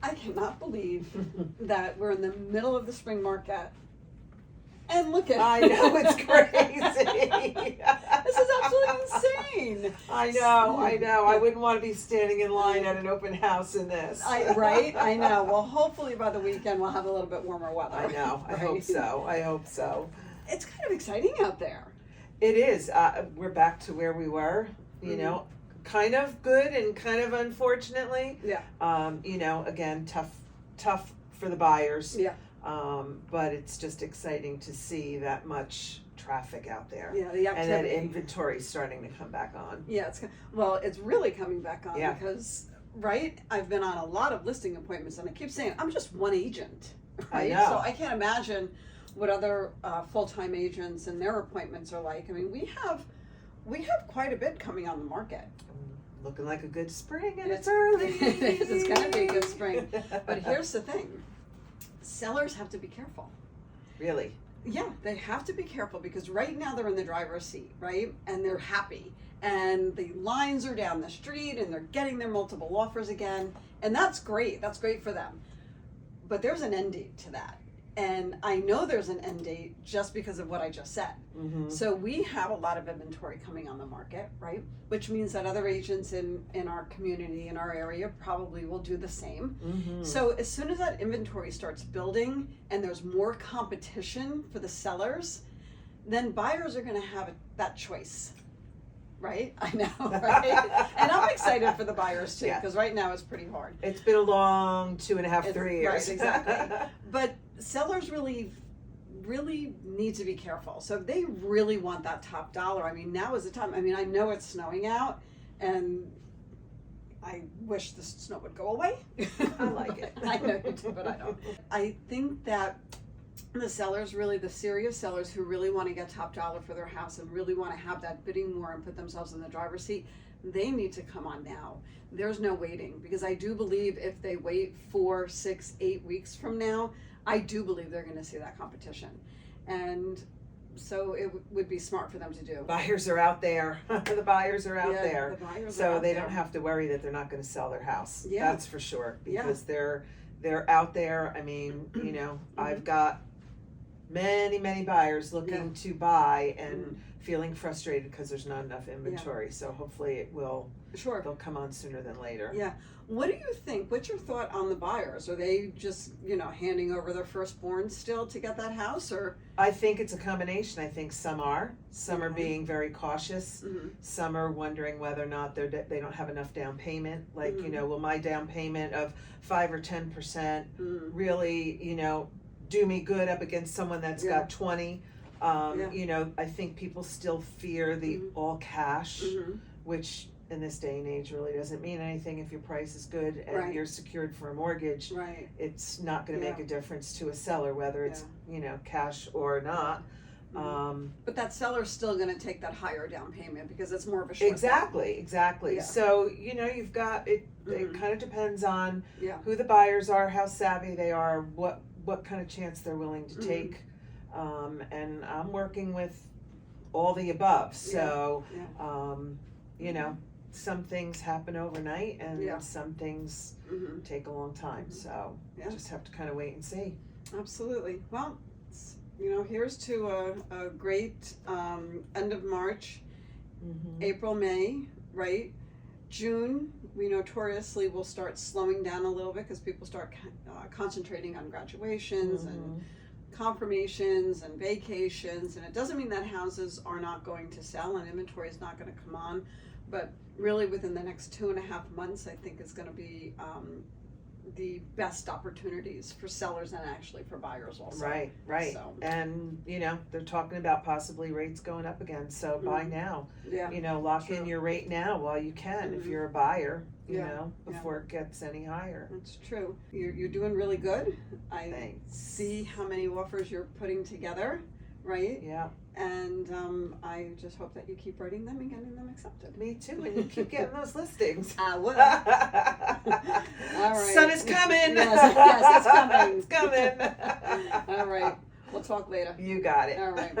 I cannot believe that we're in the middle of the spring market. And look at I know, it's crazy. This is absolutely insane. I know. I wouldn't want to be standing in line at an open house in this. Right? I know. Well, hopefully by the weekend we'll have a little bit warmer weather. I know. I hope so. It's kind of exciting out there. It is. We're back to where we were, you know, kind of good and kind of unfortunately. Yeah. Again, tough for the buyers. Yeah. But it's just exciting to see that much traffic out there. Yeah, the activity. And that inventory starting to come back on. Yeah, it's really coming back on because, right, I've been on a lot of listing appointments and I keep saying, I'm just one agent, right? I know. So I can't imagine what other full-time agents and their appointments are like. I mean, we have quite a bit coming on the market. Looking like a good spring and it's early. It's going to be a good spring. But here's the thing. Sellers have to be careful. Really? Yeah, they have to be careful because right now they're in the driver's seat, right? And they're happy. And the lines are down the street and they're getting their multiple offers again. And that's great. That's great for them. But there's an end date to that. And I know there's an end date just because of what I just said. Mm-hmm. So we have a lot of inventory coming on the market, right? Which means that other agents in our community, in our area, probably will do the same. Mm-hmm. So as soon as that inventory starts building and there's more competition for the sellers, then buyers are going to have that choice. Right? I know, right? And I'm excited for the buyers too, because right now it's pretty hard. It's been a long 2.5, 3 years. Right, exactly. But sellers really need to be careful. So if they really want that top dollar, I mean, now is the time. I mean, I know it's snowing out, and I wish the snow would go away. I like it. I know you do, but I don't. I think that the sellers, really the serious sellers who really want to get top dollar for their house and really want to have that bidding war and put themselves in the driver's seat, they need to come on now. There's no waiting, because I do believe if they wait 4, 6, 8 weeks from now, I do believe they're going to see that competition. And so it would be smart for them to do. Buyers are out there. The buyers are out there. The buyers so are out they there. Don't have to worry that they're not going to sell their house. Yeah. That's for sure. Because they're out there. I mean, you know, I've got many buyers looking to buy and feeling frustrated because there's not enough inventory. So hopefully it will. Sure. They'll come on sooner than later. Yeah. What do you think? What's your thought on the buyers? Are they just, handing over their firstborn still to get that house, or? I think it's a combination. I think some are being very cautious. Mm-hmm. Some are wondering whether or not they don't have enough down payment. Like, will my down payment of 5 or 10% really, do me good up against someone that's got 20? I think people still fear the all cash, which in this day and age really doesn't mean anything. If your price is good and you're secured for a mortgage, it's not going to make a difference to a seller whether it's cash or not. But that seller's still going to take that higher down payment because it's more of a short exactly. Yeah. So you've got it. It kind of depends on who the buyers are, how savvy they are, what kind of chance they're willing to take. And I'm working with all the above. So some things happen overnight and some things take a long time. So just have to kind of wait and see. Absolutely. Well, here's to a great end of March, April, May, right? June, we notoriously will start slowing down a little bit because people start concentrating on graduations and confirmations and vacations. And it doesn't mean that houses are not going to sell and inventory is not going to come on. But really within the next 2.5 months, I think is going to be the best opportunities for sellers and actually for buyers also. Right. So. And, they're talking about possibly rates going up again. So buy now. Yeah. Lock in your rate now while you can if you're a buyer, before it gets any higher. That's true. You're doing really good. I see how many offers you're putting together, right? Yeah. And I just hope that you keep writing them and getting them accepted. Me too, and you keep getting those listings. I will. All right. Sun is coming. Yes, it's coming. It's coming. All right. We'll talk later. You got it. All right.